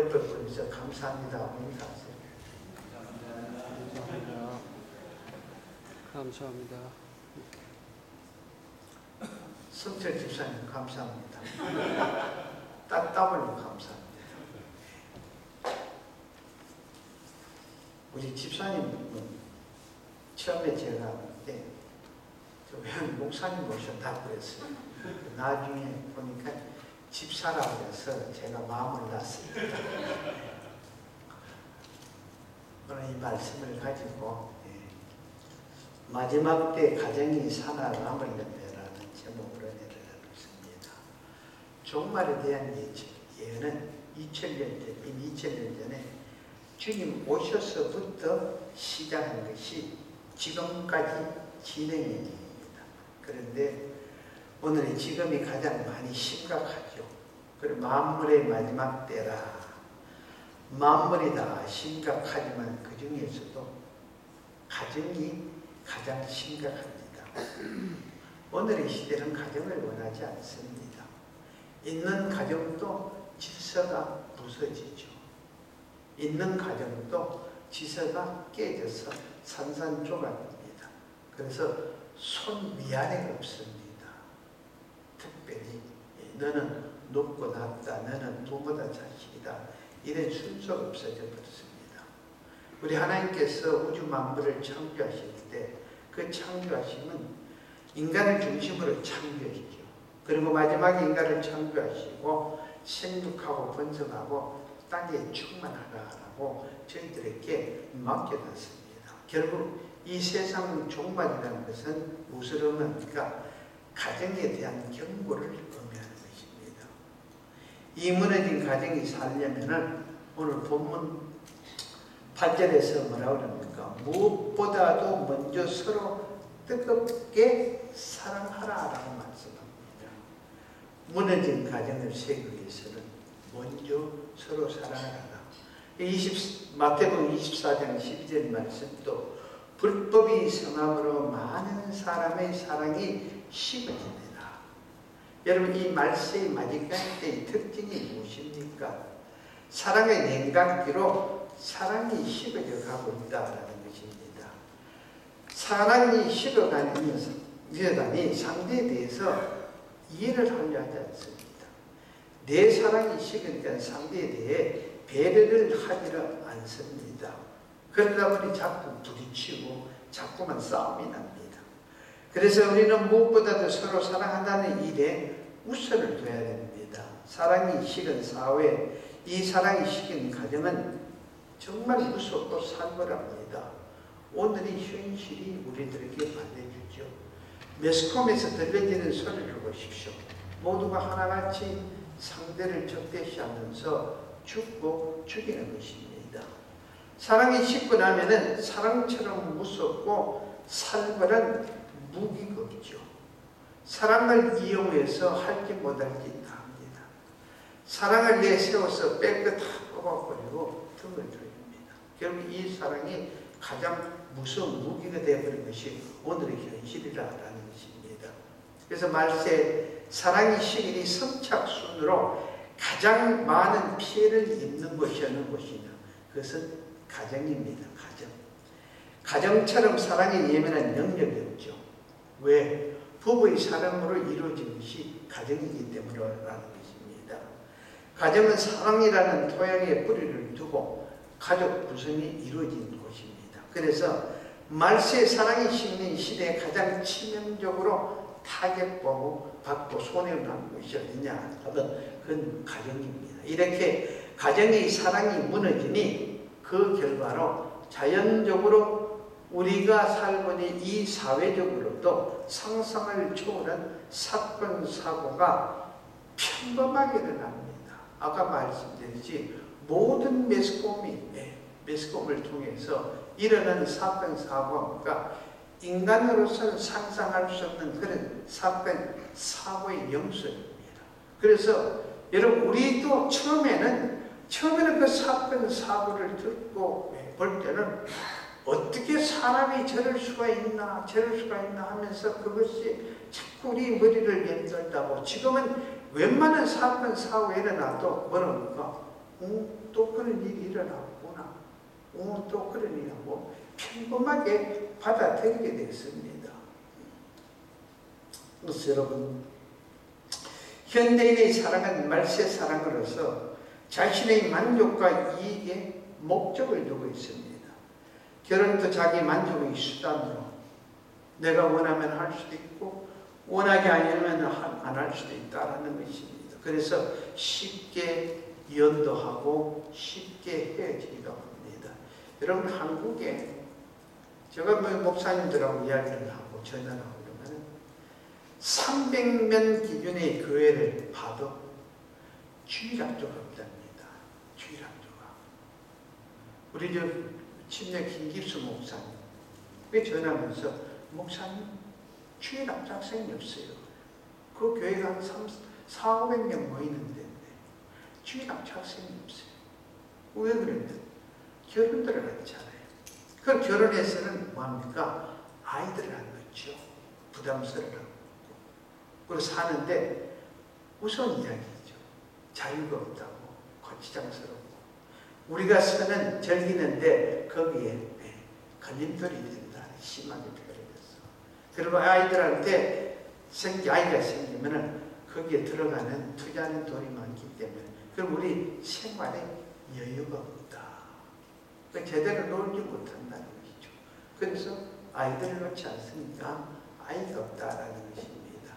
엎어버리면서 감사합니다. 인사하세요. 감사합니다. 감사합니다. 성철 집사님 감사합니다. 따따블로 감사합니다. 우리 집사님은 처음에 제가 왜 목사님 모셨다고 그랬어요. 나중에 보니까 집사라고 해서 제가 마음을 놨습니다. 오늘 이 말씀을 가지고 마지막 때 가정이 살아남을 연대라는 제목으로 내려놨습니다. 종말에 대한 예언은 2000년 전에 주님 오셔서부터 시작한 것이 지금까지 진행형입니다. 그런데 오늘의 지금이 가장 많이 심각하죠. 그리고 만물의 마지막 때라. 만물이 다 심각하지만 그 중에서도 가정이 가장 심각합니다. 오늘의 시대는 가정을 원하지 않습니다. 있는 가정도 질서가 부서지죠. 있는 가정도 질서가 깨져서 산산조각입니다. 그래서 손 위아래가 없습니다. 특별히 너는 높고 낮다, 너는 부모다 자식이다, 이런 순서가 없어져 버렸습니다. 우리 하나님께서 우주 만물을 창조하실 때 그 창조하심은 인간을 중심으로 창조했죠. 그리고 마지막에 인간을 창조하시고 생육하고 번성하고 땅에 충만하라고 저희들에게 맡겨놨습니다. 결국 이 세상 종말이라는 것은 무엇을 의미합니까? 가정에 대한 경고를 의미하는 것입니다. 이 무너진 가정이 살려면은 오늘 본문 8절에서 뭐라고 합니까? 무엇보다도 먼저 서로 뜨겁게 사랑하라라고 말씀합니다. 무너진 가정을 세우기 위해서는 먼저 서로 사랑하라. 마태복음 24장 12절 말씀도 불법이 성함으로 많은 사람의 사랑이 식어집니다. 여러분, 이 말세의 마지막 때의 특징이 무엇입니까? 사랑의 냉각기로 사랑이 식어져 가고 있다는 것입니다. 사랑이 식어가는 여자니 상대에 대해서 이해를 하려 하지 않습니다. 내 사랑이 식으니까 상대에 대해 배려를 하지를 않습니다. 그러다 보니 자꾸 부딪히고 자꾸만 싸움이 납니다. 그래서 우리는 무엇보다도 서로 사랑한다는 일에 우선을 둬야 됩니다. 사랑이 식은 사회, 이 사랑이 식은 가정은 정말 무섭고 살벌합니다. 오늘의 현실이 우리들에게 말해주죠. 매스컴에서 들려지는 소리를 보십시오. 모두가 하나같이 상대를 적대시하면서 죽고 죽이는 것입니다. 사랑이 식고 나면은 사랑처럼 무섭고 살벌한 무기가 없죠. 사랑을 이용해서 할지 못할지 다 합니다. 사랑을 내세워서 뺏고 다 뽑아버리고 등을 돌립니다. 결국 이 사랑이 가장 무서운 무기가 되어버린 것이 오늘의 현실이라는 것입니다. 그래서 말세 사랑이 식으니 선착순으로 가장 많은 피해를 입는 것이 어느 곳이냐? 그것은 가정입니다. 가정처럼 사랑에 예민한 영역이 없죠. 왜? 부부의 사랑으로 이루어진 것이 가정이기 때문이라는 것입니다. 가정은 사랑이라는 토양에 뿌리를 두고 가족 구성이 이루어진 곳입니다. 그래서 말세 사랑이 식는 시대에 가장 치명적으로 타격받고 손해난 것이 어디냐 하면 그건 가정입니다. 이렇게 가정의 사랑이 무너지니 그 결과로 자연적으로 우리가 살고는 이 사회적으로도 상상을 초월한 사건, 사고가 평범하게 일어납니다. 아까 말씀드렸지 모든 매스컴을 통해서 일어나는 사건, 사고가 인간으로서는 상상할 수 없는 그런 사건, 사고의 영속입니다. 그래서 여러분 우리도 처음에는 그 사건, 사고를 듣고 볼 때는 어떻게 사람이 저럴 수가 있나 하면서 그것이 자꾸 우리 머리를 맴돌다고 지금은 웬만한 사건, 사고가 일어나도 뭐랍니까? 또 그런 일이 일어났구나. 또 그런 일이라고 평범하게 받아들이게 됐습니다. 그래서 여러분, 현대인의 사랑은 말세 사랑으로서 자신의 만족과 이익에 목적을 두고 있습니다. 결혼도 자기 만족의 수단으로 내가 원하면 할 수도 있고 원하지 않으면 안 할 수도 있다는 것입니다. 그래서 쉽게 연도하고 쉽게 헤어지기도 합니다. 여러분, 한국에 제가 목사님들하고 이야기를 하고 전화를 하고 그러면 300명 기준의 교회를 봐도 주일학교가 없답니다. 주일학교가. 우리 침례 김깁수 목사님 왜 전화하면서 목사님 주일학교 학생이 없어요. 그 교회가 한 400~500명 모이는데 주일학교 학생이 없어요. 왜 그러냐면 결혼들을 하잖아요. 그 결혼해서는 뭐합니까? 아이들을 안 낳죠. 부담스러워하고. 그리고 사는데 무서운 이야기죠. 자유가 없다고, 거치장스럽고. 우리가 서는 즐기는데 거기에 걸림돌이 된다. 심하게 표현했어. 그리고 아이들한테 아이가 생기면은 거기에 들어가는 투자하는 돈이 많기 때문에 그럼 우리 생활에 여유가 없다. 제대로 놀지 못한다는 것이죠. 그래서 아이들을 놓지 않습니까? 아이가 없다라는 것입니다.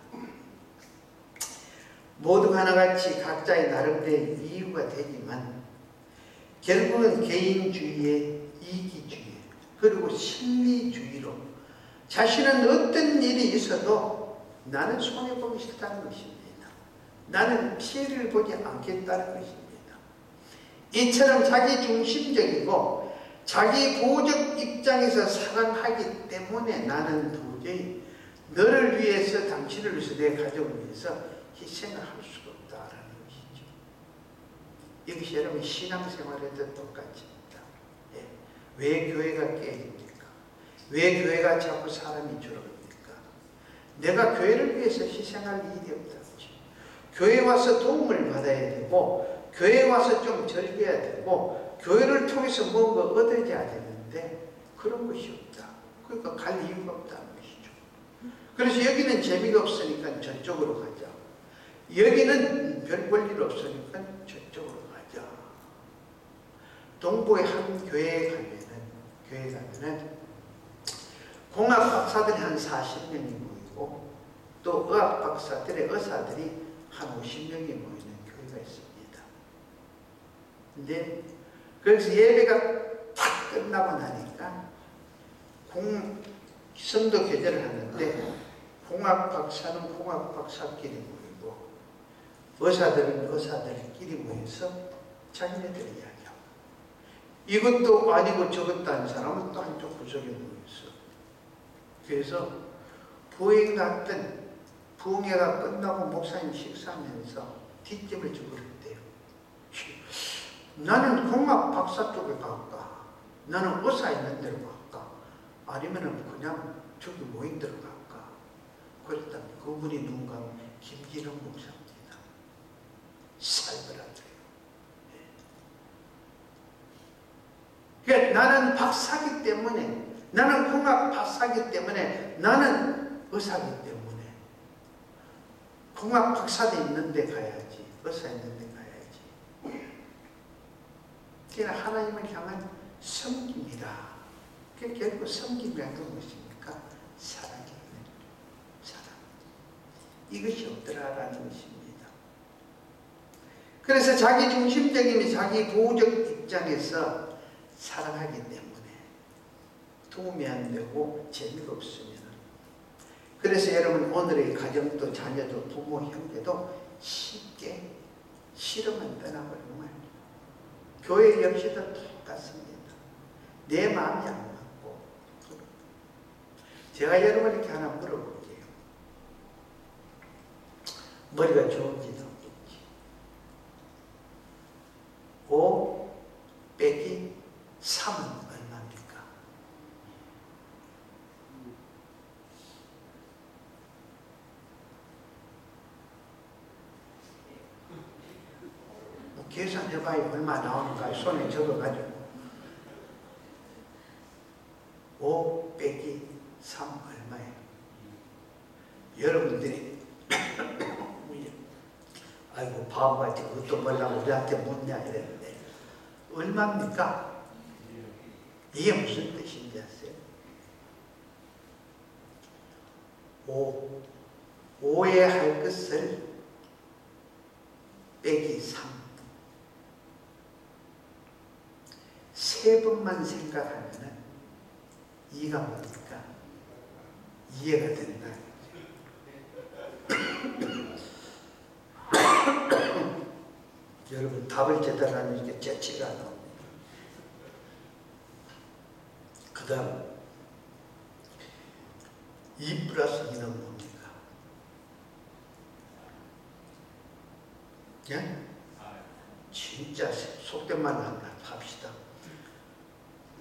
모두 하나같이 각자의 나름대로 이유가 되지만 결국은 개인주의에 이기주의 그리고 실리주의로 자신은 어떤 일이 있어도 나는 손해보기 싫다는 것입니다. 나는 피해를 보지 않겠다는 것입니다. 이처럼 자기중심적이고 자기 보호적 입장에서 사랑하기 때문에 나는 도저히 너를 위해서 당신을 위해서 내 가족을 위해서 희생을 할 수가 없다라는 것이죠. 이것이 여러분 신앙생활에도 똑같습니다. 왜 교회가 깨집니까? 왜 교회가 자꾸 사람이 줄어듭니까? 내가 교회를 위해서 희생할 일이 없다고. 교회 와서 도움을 받아야 되고 교회 와서 좀 즐겨야 되고 교회를 통해서 뭔가 얻어야 되는데 그런 것이 없다. 그러니까 갈 이유가 없다는 것이죠. 그래서 여기는 재미가 없으니까 저쪽으로 가자. 여기는 별 볼 일 없으니까 저쪽으로 가자. 동부의 한 교회에 가면은 공학 박사들이 한 40명이 모이고 또 의학 박사들의 의사들이 한 50명이 모이는 교회가 있습니다. 근데 그래서 예배가 탁 끝나고 나니까 성도 교제를 하는데 공학 박사는 공학 박사끼리 모이고 의사들은 의사들끼리 모여서 자기네들 이야기하고 이것도 아니고 저것도 아닌 사람은 또 한쪽 구석에 모였어. 그래서 부흥 같은 부흥회가 끝나고 목사님 식사하면서 뒷짐을 주고 그랬대요. 나는 공학 박사 쪽에 갈까? 나는 의사 있는 데로 갈까? 아니면 그냥 저기 모임 데로 갈까? 그랬더니 그분이 누군가 김기령 목사입니다. 살벌하더래요. 그러니까 나는 박사기 때문에 나는 공학 박사기 때문에 나는 의사기 때문에 공학 박사도 있는데 가야지. 의사 있는데 가야지. 그게 하나님을 향한 섬김이다. 그게 결국 섬김이라는 건 무엇입니까? 사랑이에요. 사랑. 이것이 없더라라는 것입니다. 그래서 자기 중심적이면 자기 보호적 입장에서 사랑하기 때문에 도움이 안 되고 재미가 없으면 그래서 여러분 오늘의 가정도 자녀도 부모 형제도 쉽게 싫으면 떠나버리는 거예요. 교회 역시도 똑같습니다. 내 마음이 안 맞고 제가 여러분에게 하나 물어볼게요. 머리가 좋은지 나쁜지 5 빼기 3은 얼마입니까? 계산해봐야 얼마 나오는가 손에 적어가지고 5 빼기 3 얼마예요? 여러분들이 아이고 바보같이 그것도 몰라고 우리한테 묻냐 이랬는데 얼마입니까? 이게 무슨 뜻인지 아세요? 5에 할 것을 빼기 3 세 번만 생각하면 2가 뭡니까? 이해가 된다. 여러분 답을 제대로 하니까 재치가 안 나옵니다. 그 다음 2 플러스 2는 뭡니까? 예? 진짜 속된 말로 합시다.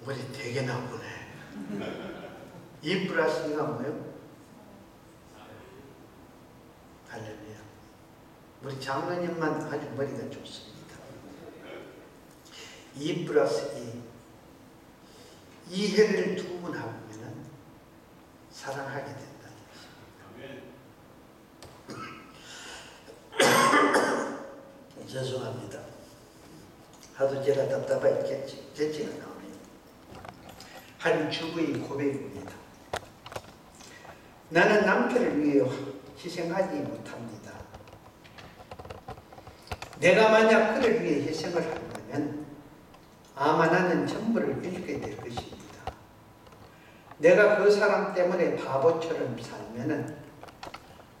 머리 되게 나쁘네. 2 플러스 2가 뭐예요? 할렐루야. 우리 장로님만 아주 머리가 좋습니다. 2 플러스 2 이해를 두 번 하면 사랑하게 된다는 것입니다. 죄송합니다. 하도 제가 답답하게 재치가 나옵니다. 한 주부의 고백입니다. 나는 남편을 위해 희생하지 못합니다. 내가 만약 그를 위해 희생을 한다면 아마 나는 전부를 잃게 될 것입니다. 내가 그 사람 때문에 바보처럼 살면은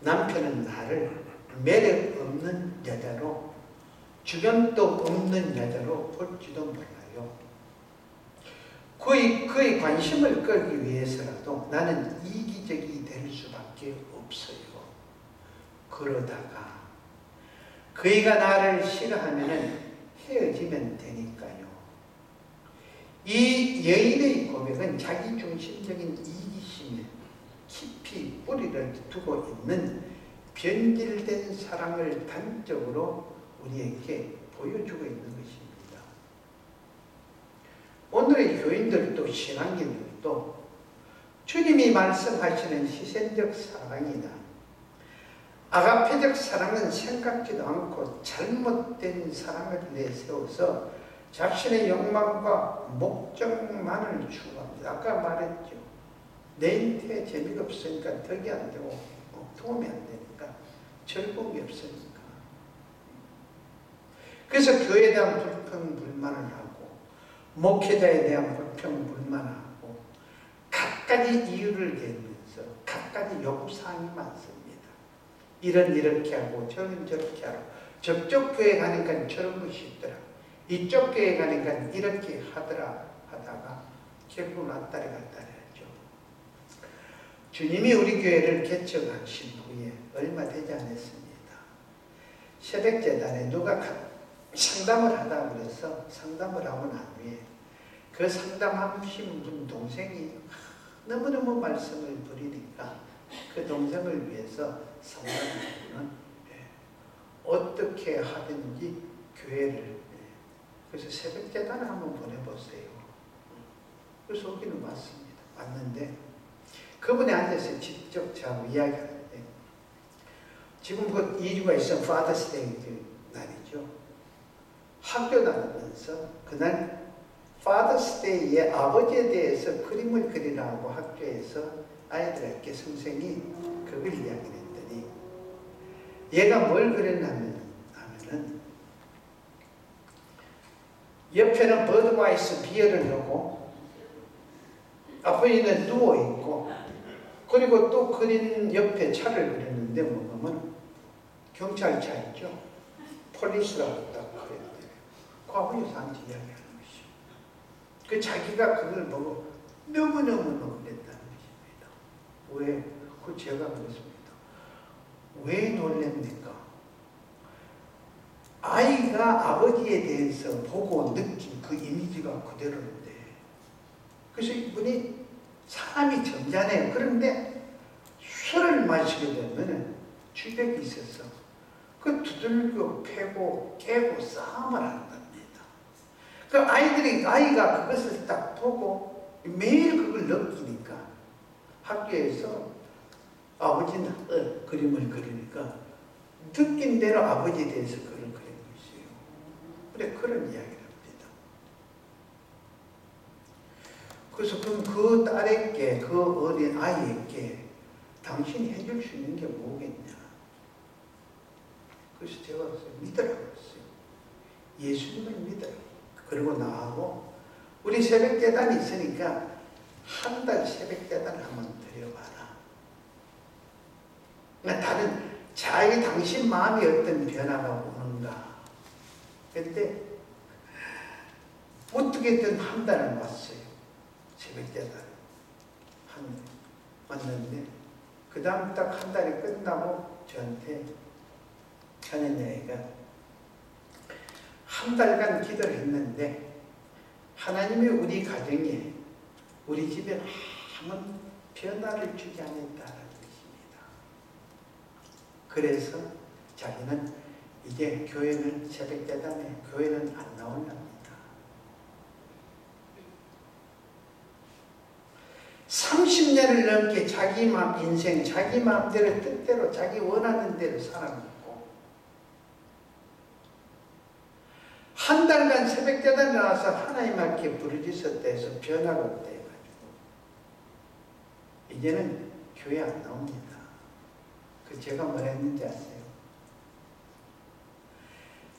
남편은 나를 매력 없는 여자로 주변도 없는 여자로 볼지도 몰라요. 그의 관심을 끌기 위해서라도 나는 이기적이 될 수밖에 없어요. 그러다가 그이가 나를 싫어하면은 헤어지면 되니까요. 이 여인의 고백은 자기중심적인 이기심에 깊이 뿌리를 두고 있는 변질된 사랑을 단적으로 우리에게 보여주고 있는 것입니다. 오늘의 교인들도 신앙인들도 주님이 말씀하시는 희생적 사랑이나 아가페적 사랑은 생각지도 않고 잘못된 사랑을 내세워서 자신의 욕망과 목적만을 추구합니다. 아까 말했죠. 내 인태에 재미가 없으니까 덕이 안 되고 도움이 안 되니까 즐거움이 없으니까. 그래서 교회에 대한 불평 불만을 하고 목회자에 대한 불평 불만을 하고 갖가지 이유를 대면서 갖가지 요구사항이 많습니다. 이런 이렇게 하고 저런 저렇게 하고 저쪽 교회 가니까 저런 것이 있더라. 이쪽 교회 가니까 이렇게 하더라 하다가 결국 왔다리 갔다리 하죠. 주님이 우리 교회를 개척하신 후에 얼마 되지 않았습니다. 새벽재단에 누가 상담을 하다고 그래서 상담을 하고 난 후에 그 상담하신 분 동생이 너무너무 말씀을 드리니까 그 동생을 위해서 상담하는 어떻게 하든지 교회를 그래서 새벽재단을 한번 보내보세요. 그래서 오기는 왔습니다. 왔는데 그분이 앉아서 직접 저하고 이야기하는데 지금 그 2주가 있어 파더스데이 날이죠. 학교 다니면서 그날 파더스데이에 아버지에 대해서 그림을 그리라고 학교에서 아이들에게 선생이 그걸 이야기를 했더니 얘가 뭘 그렸냐면은 옆에는 버드와이스 비어를 넣고 앞에는 누워있고 그리고 또 그린 옆에 차를 그렸는데 뭐냐면 경찰차 있죠. 폴리스라고 딱 그랬대요. 그 아버지한테 이야기하는 것이죠. 그 자기가 그걸 보고 너무너무 놀랬다는 것입니다. 왜? 그 제가 그랬습니다. 왜 놀랍니까? 아이가 아버지에 대해서 보고 느낀 그 이미지가 그대로인데 그래서 이분이 사람이 점잖아요. 그런데 술을 마시게 되면 주벽이 있어서 그 두들겨 패고 깨고 싸움을 한답니다. 그 아이가 그것을 딱 보고 매일 그걸 느끼니까 학교에서 아버지는 그림을 그리니까 느낀 대로 아버지에 대해서 그걸 그린 것이에요. 그래, 그런 이야기를 합니다. 그래서 그럼 그 딸에게, 그 어린 아이에게 당신이 해줄 수 있는 게 뭐겠냐. 그래서 제가 믿으라고 했어요. 예수님을 믿으라고. 그리고 나하고 우리 새벽재단이 있으니까 한 달 새벽재단을 한번 드려봐라. 그러니까 당신 마음이 어떤 변화가 오는가. 그때 어떻게든 한 달을 왔어요. 새벽재단 왔는데 그 다음 딱 한 달이 끝나고 저한테 자녀애가 한 달간 기도를 했는데 하나님이 우리 가정에 우리 집에 아무 변화를 주지 않았다는 것입니다. 그래서 자기는 이제 교회는 새벽재단에 교회는 안 나온답니다. 30년을 넘게 자기 인생, 자기 마음대로 뜻대로 자기 원하는 대로 살아먹고 한 달간 새벽재단 나와서 하나님 앞에 부르짖었다 해서 변화가 없다 해가지고 이제는 교회 안 나옵니다. 그 제가 뭐라 했는지 아세요?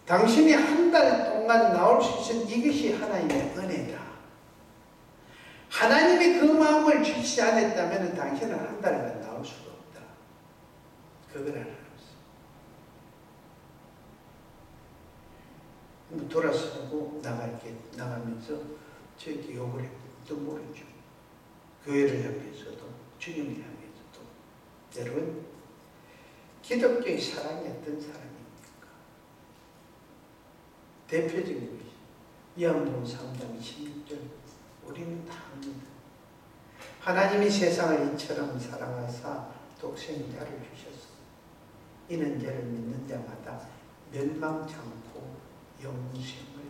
당신이 한 달 동안 나올 수 있는 이것이 하나님의 은혜다. 하나님이 그 마음을 주시지 않았다면 당신은 한 달간 나올 수가 없다. 그걸 알았어. 돌아서고 나가면서 저에게 욕을 했도 모르죠. 교회를 향해서도 주님을 향해서도. 여러분, 기독교의 사랑이 어떤 사랑입니까? 대표적인 것이 요한복음 3장 16절 우리는 다 압니다. 하나님이 세상을 이처럼 사랑하사 독생자를 주셨어. 이는 저를 믿는 자마다 멸망치 않고 영생을.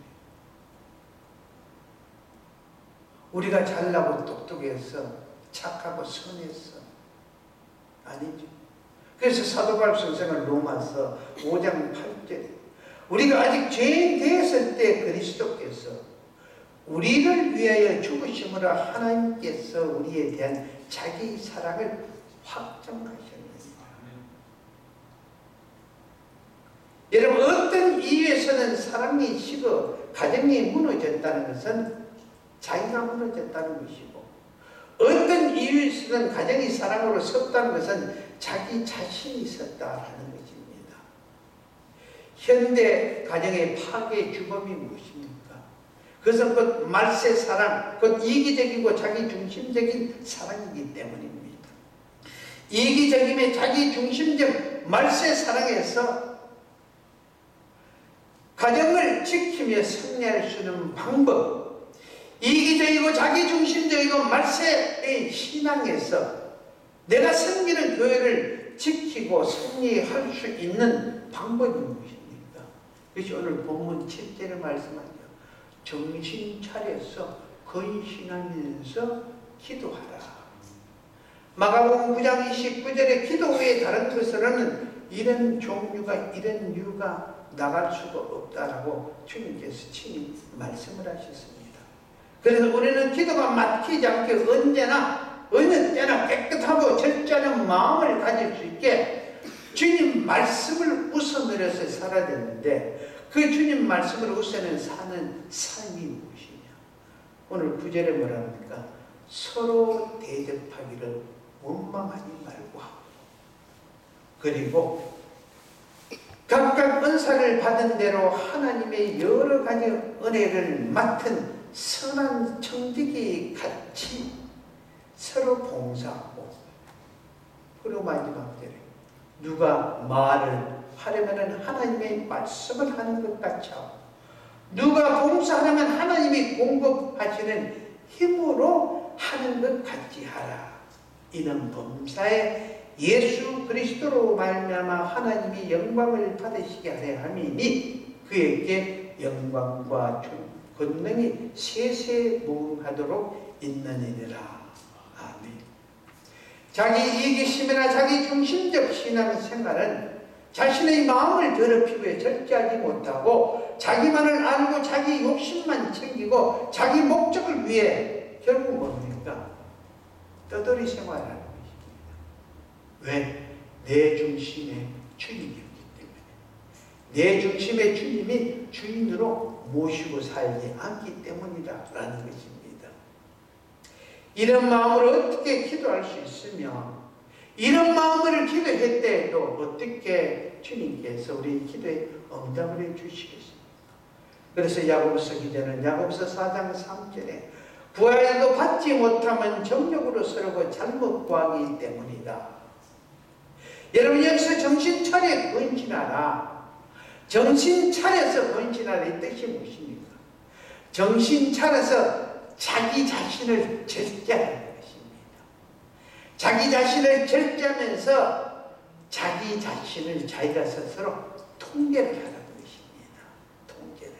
우리가 잘나고 똑똑해서 착하고 선해서 아니죠. 그래서 사도 바울 선생은 로마서 5장 8절에 우리가 아직 죄인 되었을 때 그리스도께서 우리를 위하여 죽으심으로 하나님께서 우리에 대한 자기 사랑을 확정하셨습니다. 여러분, 어떤 이유에서는 사랑이 식어 가정이 무너졌다는 것은 자기가 무너졌다는 것이고, 어떤 이유에서는 가정이 사랑으로 섰다는 것은 자기 자신이 섰다라는 것입니다. 현대 가정의 파괴 주범이 무엇입니까? 그것은 곧 말세 사랑, 곧 이기적이고 자기중심적인 사랑이기 때문입니다. 이기적임의 자기중심적 말세 사랑에서 가정을 지키며 승리할 수 있는 방법, 이기적이고 자기중심적이고 말세의 신앙에서 내가 섬기는 교회를 지키고 승리할 수 있는 방법이 무엇입니까? 그것이 오늘 본문 7절에 말씀하죠. 정신 차려서 근신하면서 기도하라. 마가복음 9장 29절에 기도 외에 다른 것으로는 이런 종류가 이런 이유가 나갈 수가 없다라고 주님께서 친히 말씀을 하셨습니다. 그래서 우리는 기도가 막히지 않게 언제나 어느 때나 깨끗하고 절제하는 마음을 가질 수 있게 주님 말씀을 우선으로 해서 살아야 되는데, 그 주님 말씀을 우선에 사는 삶이 무엇이냐? 오늘 9절에 뭐라 합니까? 서로 대접하기를 원망하지 말고 하고, 그리고 각각 은사를 받은 대로 하나님의 여러 가지 은혜를 맡은 선한 청지기 같이 서로 봉사하고, 그리고 마지막 절에 누가 말을 하려면 하나님의 말씀을 하는 것 같이 하고, 누가 봉사하려면 하나님이 공급하시는 힘으로 하는 것 같이 하라. 이는 범사에 예수 그리스도로 말미암아 하나님이 영광을 받으시게 하려 함이니 그에게 영광과 권능이 세세무궁하도록 있느니라. 아멘. 자기 이기심이나 자기 중심적 신앙생활은 자신의 마음을 더럽히고 절제하지 못하고 자기만을 알고 자기 욕심만 챙기고 자기 목적을 위해 결국 뭡니까? 떠돌이 생활하는 것입니다. 왜? 내 중심의 주님이었기 때문에. 내 중심의 주님이 주인으로 모시고 살지 않기 때문이다라는 것입니다. 이런 마음으로 어떻게 기도할 수 있으며 이런 마음으로 기도할 때에도 어떻게 주님께서 우리 기도에 응답을 해주시겠습니까? 그래서 야고보서 기자는 야고보서 4장 3절에 구하여도 받지 못하면 정욕으로 서르고 잘못 구하기 때문이다. 여러분 여기서 정신 차려 번진하라. 정신 차려서 번진하라 이 뜻이 무엇입니까? 정신 차려서 자기 자신을 절제하는 자기 자신을 절제하면서 자기 자신을 자기가 스스로 통제를 하는 것입니다. 통제를.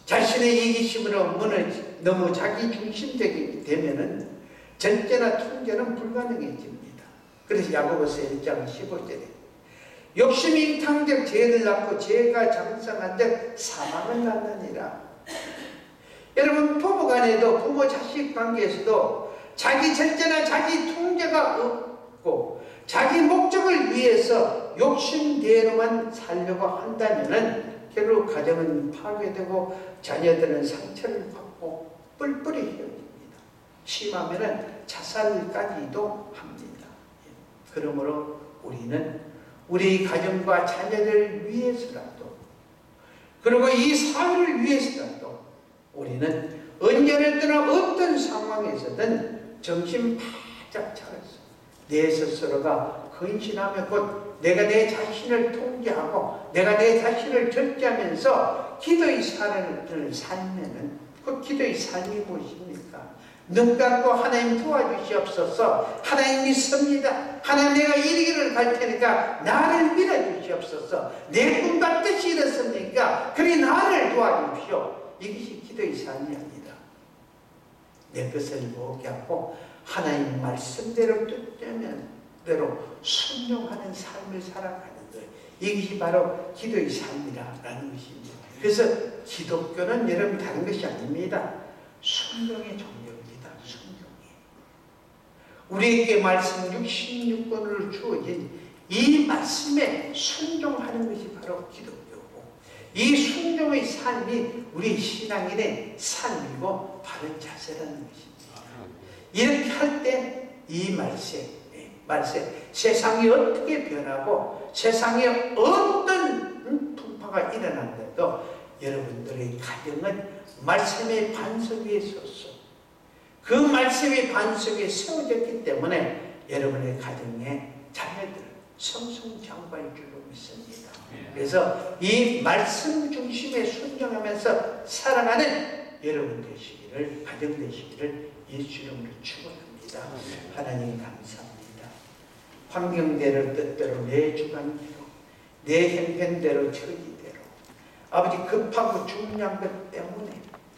자신의 이기심으로 너무 자기 중심적이게 되면은 절제나 통제는 불가능해집니다. 그래서 야고보서 1장 15절에 욕심이 탕적 죄를 낳고 죄가 장성한즉 사망을 낳느니라. 여러분 부부간에도 부모 자식 관계에서도 자기 절제나 자기 통제가 없고 자기 목적을 위해서 욕심대로만 살려고 한다면은 결국 가정은 파괴되고 자녀들은 상처를 받고 뿔뿔이 휘어집니다. 심하면은 자살까지도 합니다. 그러므로 우리는 우리 가정과 자녀들을 위해서라도 그리고 이 사회를 위해서라도 우리는 언제나 떠나 어떤 상황에서든 정신 바짝 차려서 내 스스로가 헌신하며 곧 내가 내 자신을 통제하고 내가 내 자신을 절제하면서 기도의 삶을 살면은 그 기도의 삶이 무엇입니까? 눈 감고 하나님 도와주시옵소서. 하나님 믿습니다. 하나님 내가 이 길을 갈 테니까 나를 믿어주시옵소서. 내 꿈과 뜻이 이렇습니까? 그리 나를 도와주십시오. 이것이 기도의 삶이 아니다. 내 것을 포기하고 하나님 말씀대로 뜻대로 순종하는 삶을 살아가는 것. 이것이 바로 기도의 삶이라는 것입니다. 그래서 기독교는 여러분 다른 것이 아닙니다. 순종의 종교입니다. 순종이. 우리에게 말씀 66권을 주어진 이 말씀에 순종하는 것이 바로 기독교. 이 순종의 삶이 우리 신앙인의 삶이고 바른 자세라는 것입니다. 이렇게 할 때 이 말세 세상이 어떻게 변하고 세상에 어떤 풍파가 일어난데도 여러분들의 가정은 말씀의 반석 위에 섰어. 그 말씀의 반석 위에 세워졌기 때문에 여러분의 가정의 자녀들 성성장구할 줄로 믿습니다. 그래서 이 말씀 중심에 순종하면서 살아가는 여러분 되시기를, 가정 되시기를 예수 이름으로 축원합니다. 하나님 감사합니다. 환경대로 뜻대로 내 주관대로 내 형편대로 처지대로 아버지 급하고 중요한 것 때문에